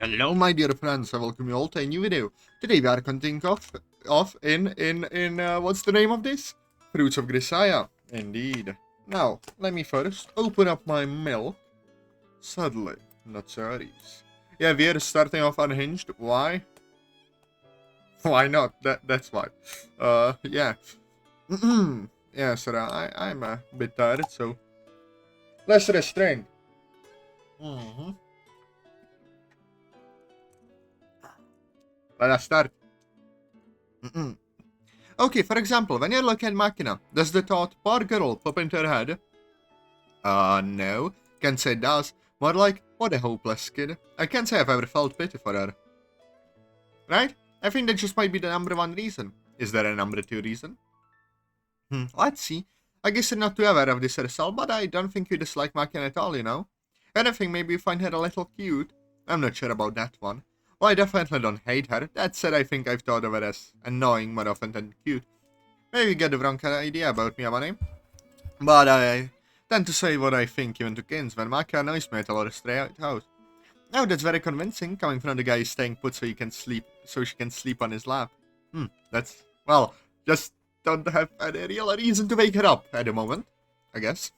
Hello, my dear friends, I welcome you all to a new video. Today we are continuing off in what's the name of this? Fruits of Grisaia. Indeed. Now, let me first open up my milk. Sadly, not cherries. Yeah, we are starting off unhinged. Why? Why not? That's why. Yeah. Yeah, sir, I'm a bit tired, so let's restrain. Let us start. Okay, for example, when you're looking at Machina, does the thought, poor girl, pop into your head? No. Can't say it does. More like, what a hopeless kid. I can't say I've ever felt pity for her. Right? I think that just might be the number one reason. Is there a number two reason? Let's see. I guess you're not too aware of this yourself, but I don't think you dislike Machina at all, you know? Anything, maybe you find her a little cute. I'm not sure about that one. Well, I definitely don't hate her. That said, I think I've thought of her as annoying more often than cute. Maybe you get the wrong idea about me, Amane. But I tend to say what I think even to kids when Maka annoys me at a lot of stray out. Now that's very convincing, coming from the guy who's staying put so she can sleep on his lap. That's, well, just don't have any real reason to wake her up at the moment, I guess.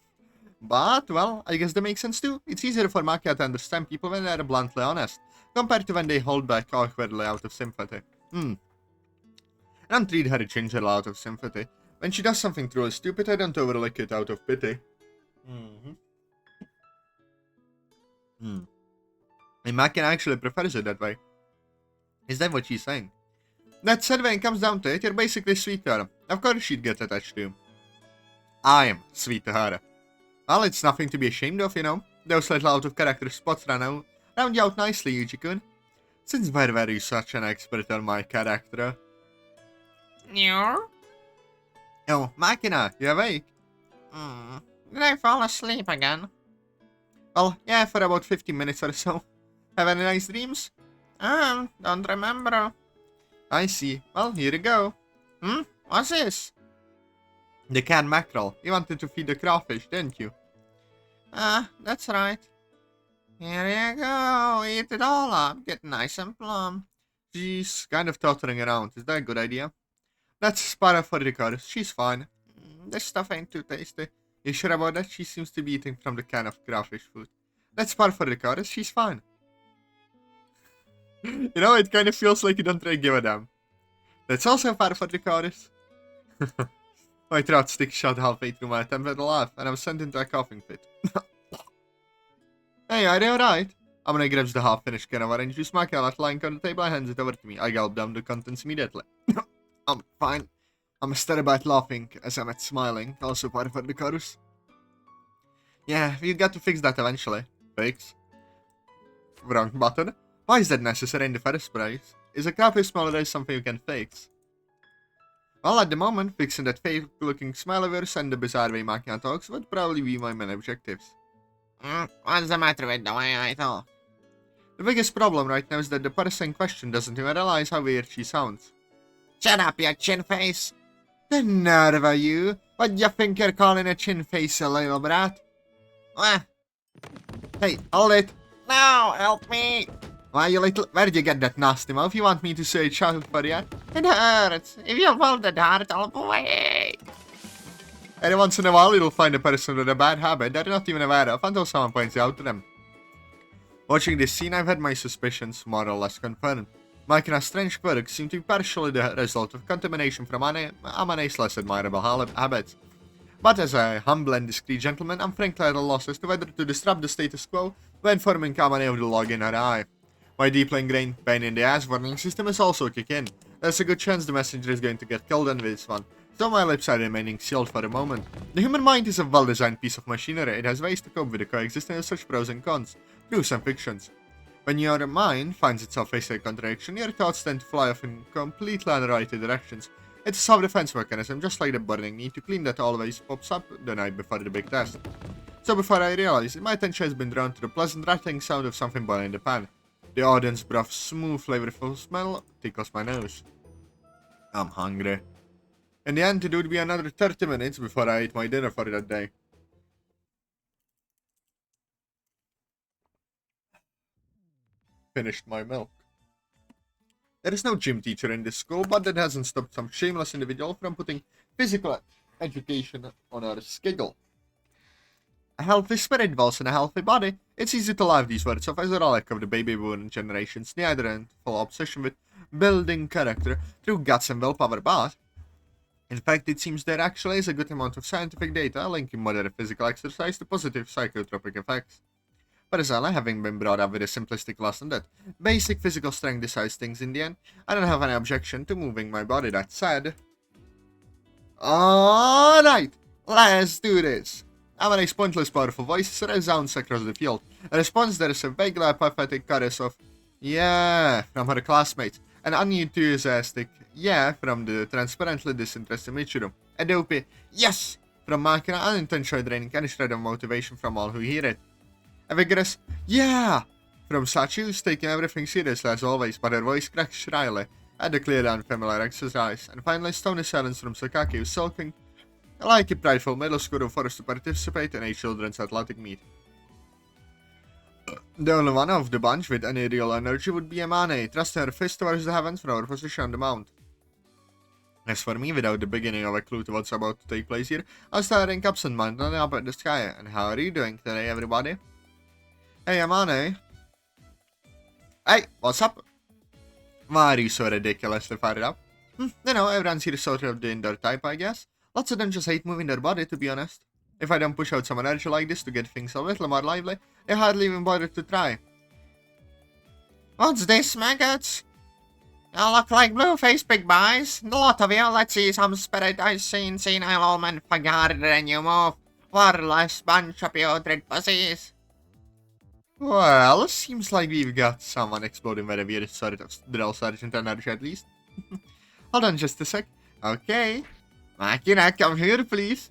But, well, I guess that makes sense too. It's easier for Maka to understand people when they're bluntly honest, compared to when they hold back awkwardly out of sympathy. I don't treat her gingerly out of sympathy. When she does something truly stupid, I don't overlook it out of pity. And Maka actually prefers it that way. Is that what she's saying? That said, when it comes down to it, you're basically sweet to her. Of course she'd get attached to you. I am sweet to her. Well, it's nothing to be ashamed of, you know. Those little out-of-character spots round you out nicely, Yuji-kun. Since where were you such an expert on my character? No? Oh, Machina, you awake? Did I fall asleep again? Well, yeah, for about 15 minutes or so. Have any nice dreams? Don't remember. I see. Well, here you go. What's this? The canned mackerel. You wanted to feed the crawfish, didn't you? That's right. Here you go, eat it all up, get nice and plump. She's kind of tottering around. Is that a good idea? Let's spar her for the chorus. She's fine. This stuff ain't too tasty. You sure about that? She seems to be eating from the can of crawfish food. Let's spar for the chorus. She's fine. You know, it kind of feels like you don't really give a damn. Let's also par for the chorus. My throat sticks shut halfway through my attempt at a laugh, and I'm sent into a coughing fit. Hey, are you alright? Amane grabs the half-finished can of orange juice mackerel lying on the table and hands it over to me. I gulp down the contents immediately. I'm fine. I'm still about laughing as I'm at smiling, also part for the chorus. Yeah, you got to fix that eventually. Fix? Wrong button. Why is that necessary in the first place? Is a crawfish smaller something you can fix? Well, at the moment, fixing that fake-looking smile of yours and the bizarre way Machina talks would probably be my main objectives. What's the matter with the way I talk? The biggest problem right now is that the person in question doesn't even realize how weird she sounds. Shut up, you chin face! The nerve of you! What do you think you're calling a chin face, a little brat? What? Hey, hold it! No, help me! Why, you little... Where'd you get that nasty mouth? You want me to say shout for you? It hurts. If you hold it hard, I'll wait. Every once in a while, you'll find a person with a bad habit they're not even aware of until someone points it out to them. Watching this scene, I've had my suspicions more or less confirmed. Machina's strange quirks seem to be partially the result of contamination from Amane's less admirable habits. But as a humble and discreet gentleman, I'm frankly at a loss as to whether to disrupt the status quo by informing Amane of the log in her eye. My deeply ingrained pain in the ass warning system is also kicking in. There's a good chance the messenger is going to get killed in this one, so my lips are remaining sealed for the moment. The human mind is a well-designed piece of machinery. It has ways to cope with the coexistence of such pros and cons, truths and fictions. When your mind finds itself facing a contradiction, your thoughts tend to fly off in completely unrelated directions. It's a self-defense mechanism, just like the burning need to clean that always pops up the night before the big test. So before I realize it, my attention has been drawn to the pleasant rattling sound of something boiling in the pan. The audience broth's smooth, flavorful smell tickles my nose. I'm hungry. In the end, it would be another 30 minutes before I eat my dinner for that day. finished my milk. There is no gym teacher in this school, but that hasn't stopped some shameless individual from putting physical education on our schedule. A healthy spirit dwells in a healthy body. It's easy to laugh these words off as a relic of the baby boomer generation's neither-full obsession with building character through guts and willpower, but in fact, it seems there actually is a good amount of scientific data linking moderate physical exercise to positive psychotropic effects. Personally, having been brought up with a simplistic lesson that basic physical strength decides things in the end, I don't have any objection to moving my body. That said, alright, let's do this. Amane's pointless, powerful voice resounds across the field. A response that is a vaguely apathetic chorus of "yeah" from her classmates, an unenthusiastic "yeah" from the transparently disinterested Michiru, a dopey "yes" from Makina, unintentionally draining any shred of motivation from all who hear it. A vigorous "yeah" from Sachi, who's taking everything seriously as always, but her voice cracks shrilly at the clear unfamiliar exercise. And finally, stony silence from Sakaki, who's sulking like a prideful middle schooler forced to participate in a children's athletic meet. The only one of the bunch with any real energy would be Amane, thrusting her fist towards the heavens from her position on the mount. As for me, without the beginning of a clue to what's about to take place here, I was staring absent-mindedly up at the sky. And how are you doing today, everybody? Hey, Amane. Hey, what's up? Why are you so ridiculously fired up? You know, everyone's here sort of the indoor type, I guess. Lots of them just hate moving their body, to be honest. If I don't push out some energy like this to get things a little more lively, they hardly even bother to try. What's this, maggots? You look like blue-faced big boys. The lot of you, let's see some spirit I've seen senile old man forgotten than you move. Warless bunch of putrid pussies. Well, seems like we've got someone exploding with a weird sort of drill sergeant energy at least. Hold on just a sec. Okay. Makina, come here, please.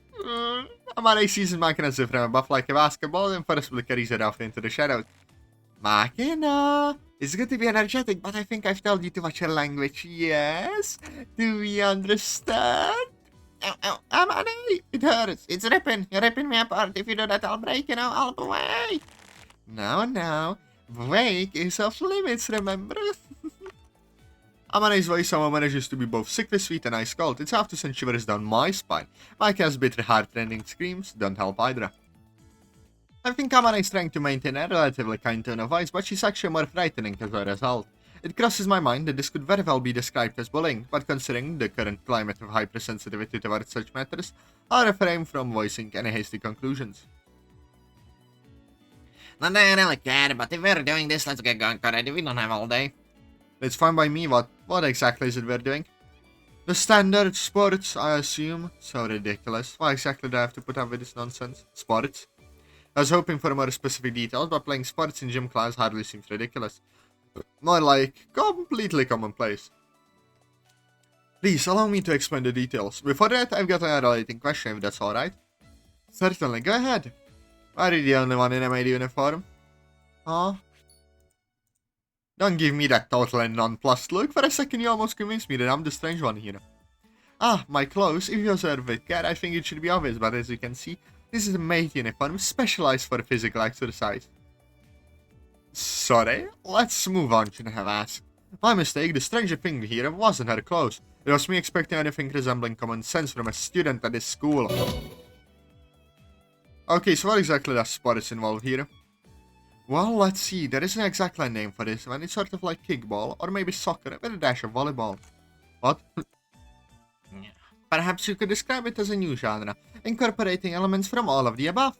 Amane seizes Makina from above like a basketball and forcibly carries it off into the shadows. Makina, it's good to be energetic, but I think I've told you too much your language, yes? Do we understand? Ow, ow, Amane, it hurts. It's ripping. You're ripping me apart. If you do that, I'll break, you know, I'll break. No. Break is off limits, remember? Amane's voice somehow manages to be both sickly sweet and ice cold. It's enough to send shivers down my spine. Mike's bitter, heart-rending screams don't help either. I think Amane is trying to maintain a relatively kind tone of voice, but she's actually more frightening as a result. It crosses my mind that this could very well be described as bullying, but considering the current climate of hypersensitivity towards such matters, I'll refrain from voicing any hasty conclusions. Not that I really care, but if we're doing this, let's get going already. We don't have all day. It's fine by me. What exactly is it we're doing? The standard sports, I assume. So ridiculous. Why exactly do I have to put up with this nonsense? Sports? I was hoping for more specific details, but playing sports in gym class hardly seems ridiculous. More like completely commonplace. Please allow me to explain the details. Before that, I've got a relating question, if that's alright. Certainly, go ahead. Why are you the only one in a maid uniform? Huh? Don't give me that totally nonplussed look. For a second you almost convinced me that I'm the strange one here. Ah, my clothes. If you observe with care, I think it should be obvious, but as you can see, this is a maid uniform specialized for physical exercise. Sorry? Let's move on, shouldn't have asked. My mistake, the stranger thing here wasn't her clothes. It was me expecting anything resembling common sense from a student at this school. Okay, so what exactly does sports involve here? Well, let's see, there isn't exactly a name for this one. It's sort of like kickball, or maybe soccer, with a dash of volleyball. What? Perhaps you could describe it as a new genre, incorporating elements from all of the above.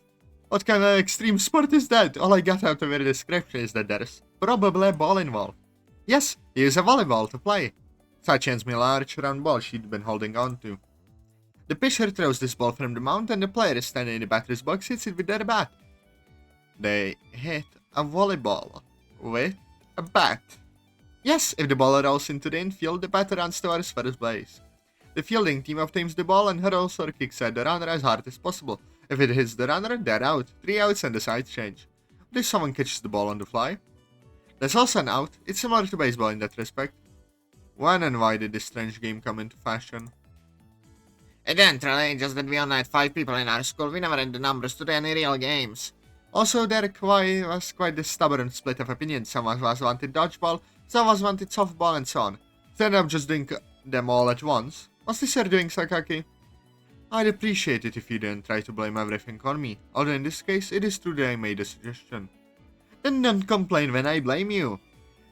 What kind of extreme sport is that? All I got out of your description is that there's probably a ball involved. Yes, use a volleyball to play. Such hands me a large round ball she'd been holding on to. The pitcher throws this ball from the mound and the player standing in the batter's box hits it with their bat. They hit a volleyball with a bat. Yes, if the ball rolls into the infield, the batter runs towards first base. The fielding team obtains the ball and hurls or kicks at the runner as hard as possible. If it hits the runner, they're out. 3 outs and the sides change. What if someone catches the ball on the fly? That's also an out. It's similar to baseball in that respect. When and why did this strange game come into fashion? It didn't really, just that we only had 5 people in our school. We never had the numbers to do any real games. Also, there was quite the stubborn split of opinion. Some of us wanted dodgeball, some of us wanted softball, and so on. So I ended up just doing them all at once. What's this you're doing, Sakaki? I'd appreciate it if you didn't try to blame everything on me, although in this case, it is true that I made a suggestion. Then don't complain when I blame you.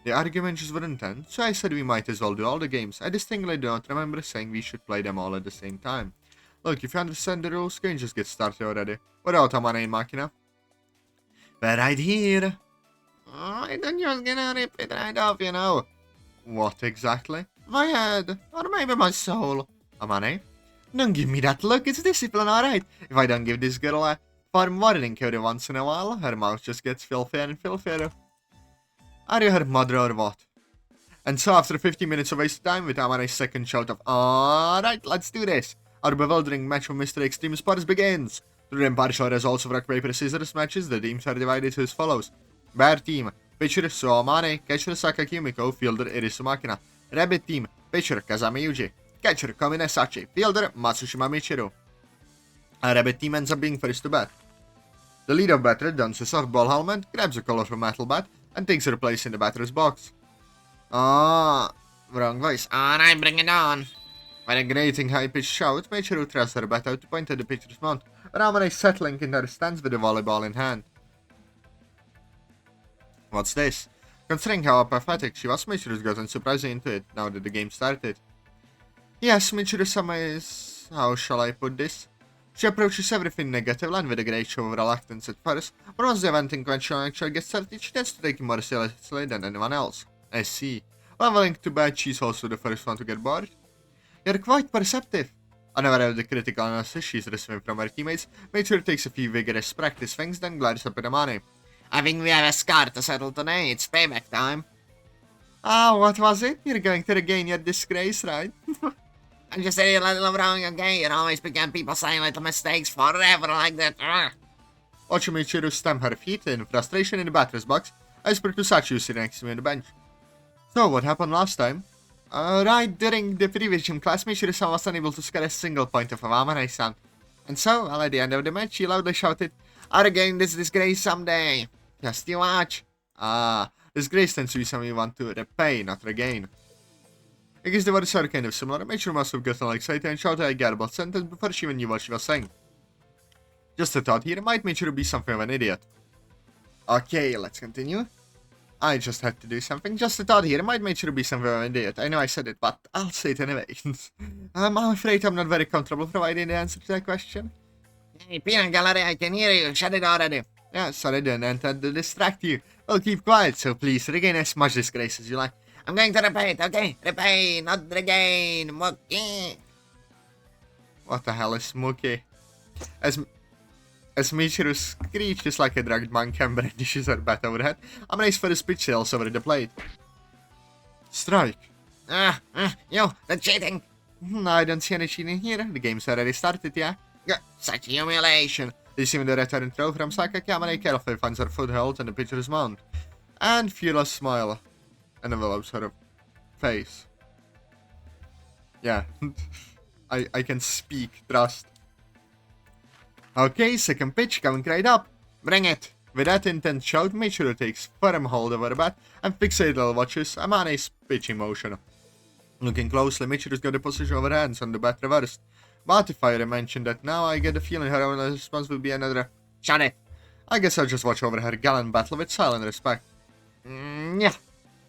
The argument just wouldn't end, so I said we might as well do all the games. I distinctly don't remember saying we should play them all at the same time. Look, if you understand the rules, can you just get started already? Without Amane and Machina? We're right here. I don't just gonna rip it right off, you know. What exactly? My head, or maybe my soul. Amane? Don't give me that look, it's discipline, alright. If I don't give this girl a farm warning every once in a while, her mouth just gets filthier and filthier. Are you her mother or what? And so after 15 minutes of wasted time with Amane's second shout of alright, let's do this, our bewildering match of Mr. Extreme Sports begins. Through the impartial results of rock, paper, scissors matches, the teams are divided as follows. Bear team, pitcher Amane, catcher Sakaki Yumiko, fielder Irisu Makina. Rabbit team, pitcher Kazami Yuji, catcher Komine Sachi, fielder Matsushima Michiru. A rabbit team ends up being first to bat. The leader batter dons a softball helmet, grabs a colorful metal bat, and takes her place in the batter's box. Oh, wrong voice. Alright, bring it on. With a grating high-pitched shout, Michiru thrusts her bat out to point at the pitcher's mount, where Amane is settling in her stance with the volleyball in hand. What's this? Considering how apathetic she was, Michiru's gotten surprisingly into it now that the game started. Yes, Michiru-sama is... how shall I put this? She approaches everything negatively and with a great show of reluctance at first, but once the event in question actually gets started, she tends to take it more seriously than anyone else. I see. Well, willing to bet she's also the first one to get bored. You're quite perceptive. Unaware of the critical analysis she's receiving from her teammates, Michiru takes a few vigorous practice swings, then glides up at Amane. I think we have a scar to settle today. It's payback time. Ah, what was it? You're going to regain your disgrace, right? I'm just a little wrong, okay? You always began people saying little mistakes forever like that. Watch Michiru stamp her feet in frustration in the batter's box, as per to Sachi sitting next to me on the bench. So, what happened last time? Right during the previous gym class, Michiru-san was unable to score a single point of Amane-san. And so, well, at the end of the match, she loudly shouted, "I'll regain this disgrace someday. Just you watch." Ah, disgrace tends to be something you want to repay, not regain. I guess the words are kind of similar. Michiru must have gotten excited and shouted a garbled sentence before she even knew what she was saying. Just a thought here, might Michiru be something of an idiot? Okay, let's continue. I just had to do something. Just a thought here, might Michiru be something of an idiot. I know I said it, but I'll say it anyway. I'm afraid I'm not very comfortable providing the answer to that question. Hey, Peanut Gallery, I can hear you. Shut it already. Yeah, sorry, I didn't intend to distract you. Well, keep quiet, so please regain as much disgrace as you like. I'm going to repay it, okay? Repay, not regain. Mookie. What the hell is Mookie? As Michiru screeches like a drugged monkey and brandishes her bat overhead, Amane's first pitch sails over the plate. Strike. You, the cheating. I don't see any cheating here. The game's already started, yeah? Such humiliation. Receiving the return throw from Sakaki, Amane carefully finds her foothold on the pitcher's mound. And furious smile envelops her face. Yeah, I can speak, trust. Okay, second pitch coming right up. Bring it. With that intense shout, Michiru takes firm hold of her bat and fixated watches Amane's pitching motion. Looking closely, Michiru's got the position of her hands on the bat reversed. But if I mention that now, I get the feeling her only response will be another Shut it. I guess I'll just watch over her gallant battle with silent respect. Yeah.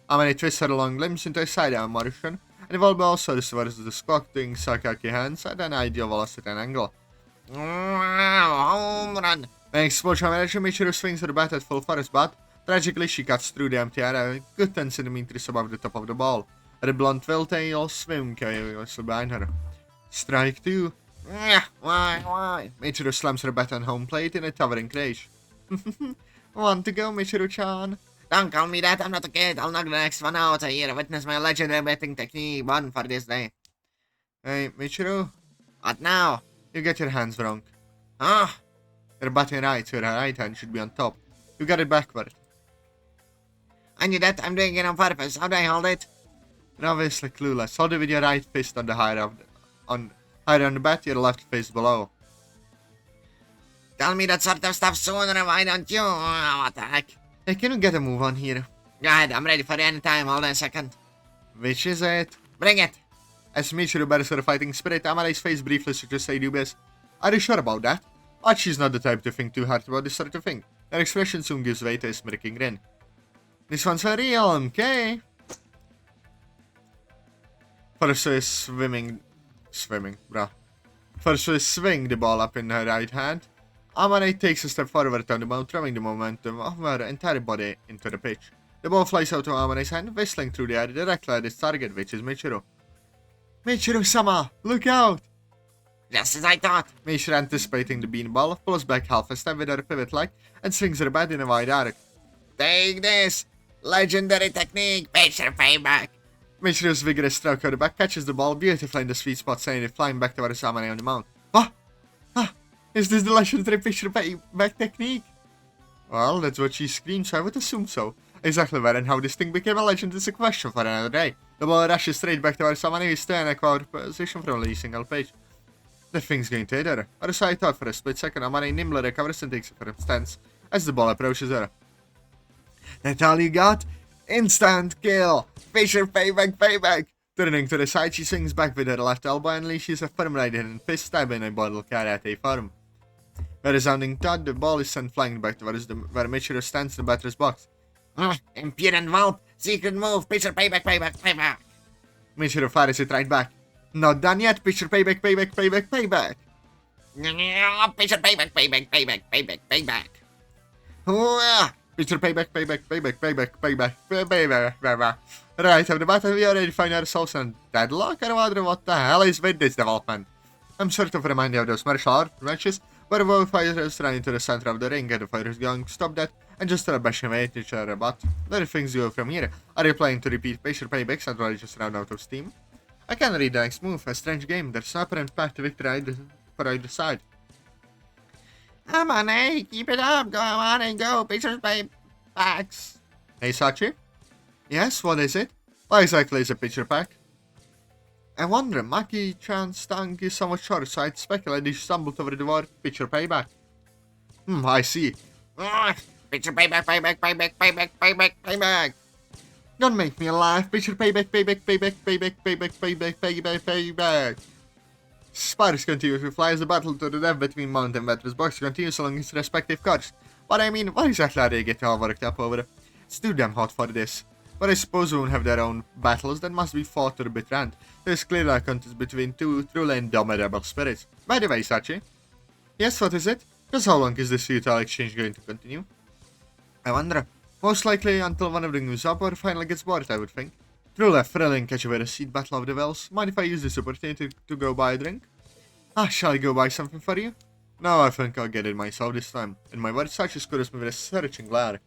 Amane twists her long limbs into a side-arm motion, and the volleyball also towards the squawking Sakaki hands at an ideal velocity and angle. Home run. An explosion of energy, Michiru swings her bat at full force, but tragically she cuts through the empty air a good 10 centimeters above the top of the ball. Her blunt tail swim carelessly behind her. Strike 2. Why? Michiru slams her bat on home plate in a towering crash. Want to go, Michiru-chan? Don't call me that, I'm not a kid. I'll knock the next one out here. Witness my legendary betting technique. One for this day. Hey, Michiru? What now? You get your hands wrong. Huh? You're batting right, so your right hand should be on top. You got it backward. I knew that. I'm doing it on purpose. How do I hold it? You're obviously clueless. Hold it with your right fist on the higher on the bat, your left fist below. Tell me that sort of stuff sooner, why don't you? Oh, what the heck? Hey, can we get a move on here? Go ahead, I'm ready for any time. Hold on a second. Which is it? Bring it. As Michiru battles her fighting spirit, Amane's face briefly suggests a dubious. Are you sure about that? But she's not the type to think too hard about this sort of thing. Her expression soon gives way to a smirking grin. This one's for real, okay? First is swimming, bruh. First is swing the ball up in her right hand. Amane takes a step forward down the ball, throwing the momentum of her entire body into the pitch. The ball flies out of Amane's hand, whistling through the air directly at its target, which is Michiru. Michiru-sama, look out! Just as I thought. Michiru, anticipating the beanball, pulls back half a step with her pivot leg and swings her bat in a wide arc. Take this! Legendary technique, pitcher payback! Michiru's vigorous stroke of the back catches the ball beautifully in the sweet spot, sending it flying back towards Amane on the mound. What? Is this the legendary pitcher payback technique? Well, that's what she screams, so I would assume so. Exactly where and how this thing became a legend is a question for another day. The ball rushes straight back towards Amane, who is still in a quad position from a single page. The thing's going to hit her, or so I thought for a split second. Amane nimbly recovers and takes a firm stance as the ball approaches her. That's all you got? Instant kill! Fisher payback! Turning to the side, she swings back with her left elbow and unleashes a firm right-handed fist, stabbing a bottle karate form. With a resounding thud, the ball is sent flying back towards where Michiru stands in the batter's box. Impudent whelp! Secret move! Pitcher payback! Michiru fires it right back. Not done yet! Pitcher payback! Pitcher payback! Pitcher payback. Right, of the battle we already find ourselves in deadlock, or rather what the hell is with this development? I'm sort of reminded of those martial art matches where both fighters run into the center of the ring and the fighters going, stop that, and just start bashing away at each other, but where things go from here? Are you planning to repeat Pitcher paybacks until I just run out of steam? I can't read the next move, a strange game, there's no apparent path to victory for either side. Amane, keep it up, go on and go, pitchers paybacks. Hey Sachi? Yes, what is it? What exactly is a pitcher pack? I wonder, Maki-chan's tongue is somewhat short, so I'd speculate he stumbled over the word pitcher payback. I see. Pitcher payback. Don't make me laugh. Pitcher payback. Spiders continue to fly as the battle to the death between Mount and Veterans Box continues along its respective course. But I mean, what exactly are they getting all worked up over? It's too damn hot for this. But I suppose we won't have their own battles that must be fought to the bitter end. There's clearly a contest between two truly indomitable spirits. By the way, Sachi. Yes, what is it? Just how long is this futile exchange going to continue? I wonder. Most likely until one of them gives up or finally gets bored, I would think. Truly a thrilling catch over a seat battle of the wells. Mind if I use this opportunity to go buy a drink? Shall I go buy something for you? No, I think I'll get it myself this time. And my word, Sachi scores me with a searching glare.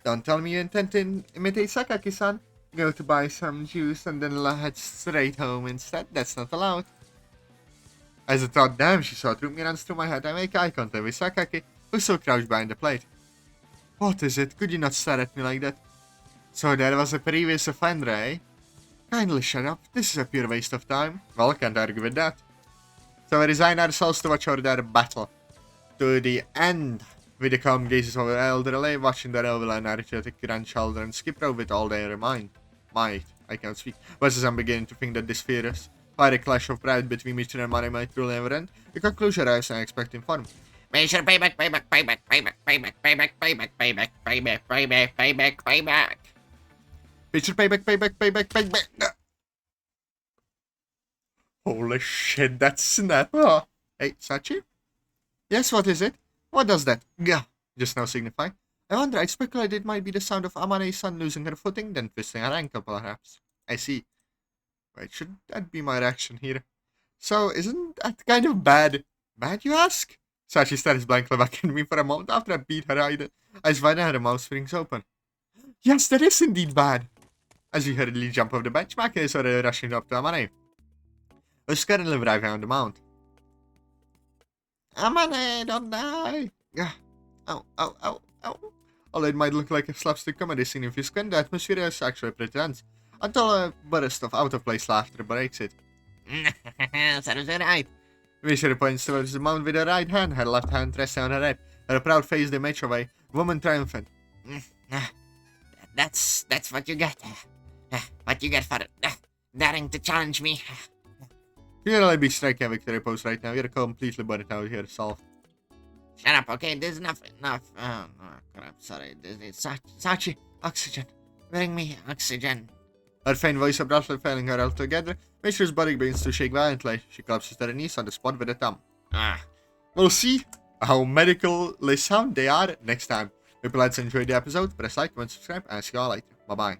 Don't tell me you intend to imitate Sakaki-san. Go to buy some juice and then head straight home instead. That's not allowed. As I thought, damn, she saw through me runs through my head. I make eye contact with Sakaki, who's so crouched behind the plate. What is it? Could you not stare at me like that? So there was a previous offender, eh? Kindly shut up. This is a pure waste of time. Well, can't argue with that. So we resign ourselves to watch over their battle. To the end. With the calm gazes of the elderly, watching their oval and energetic grandchildren skip rope with all their might. I can't speak. But as I'm beginning to think that this fierce, fiery clash of pride between Michiru and Amane might truly never end, the conclusion arrives in expecting form. Pitcher payback. Pitcher payback. Holy shit, that's snap. Oh. Hey, Sachi? Yes, what is it? What does that gah just now signify? I wonder, I speculate it might be the sound of Amane's son losing her footing, then twisting her ankle, perhaps. I see. Wait, should that be my reaction here? So, isn't that kind of bad? Bad, you ask? Sachi stares blankly back at me for a moment after I beat her eyes wide and her mouth springs open. Yes, that is indeed bad. As we hurriedly jump off the bench, Maki is already rushing up to Amane, who's currently arriving on the mount. Amane, don't die! Ow. Although it might look like a slapstick comedy scene if you squint, the atmosphere is actually pretty tense, until a burst of out-of-place laughter breaks it. Sounds right. Michiru points towards the mound with her right hand, her left hand resting on her head, her proud face the image of a woman triumphant. That's what you get. What you get for daring to challenge me. You'll only be striking a victory pose right now. You're completely burnt out yourself. Shut up, okay? There's enough. Oh, crap, sorry. Sachi, oxygen. Bring me oxygen. Her faint voice abruptly failing her altogether, Michiru's body begins to shake violently. She collapses to her knees on the spot with a thumb. We'll see how medically sound they are next time. Hope you guys enjoyed the episode. Press like, comment, subscribe, and see you all later. Bye-bye.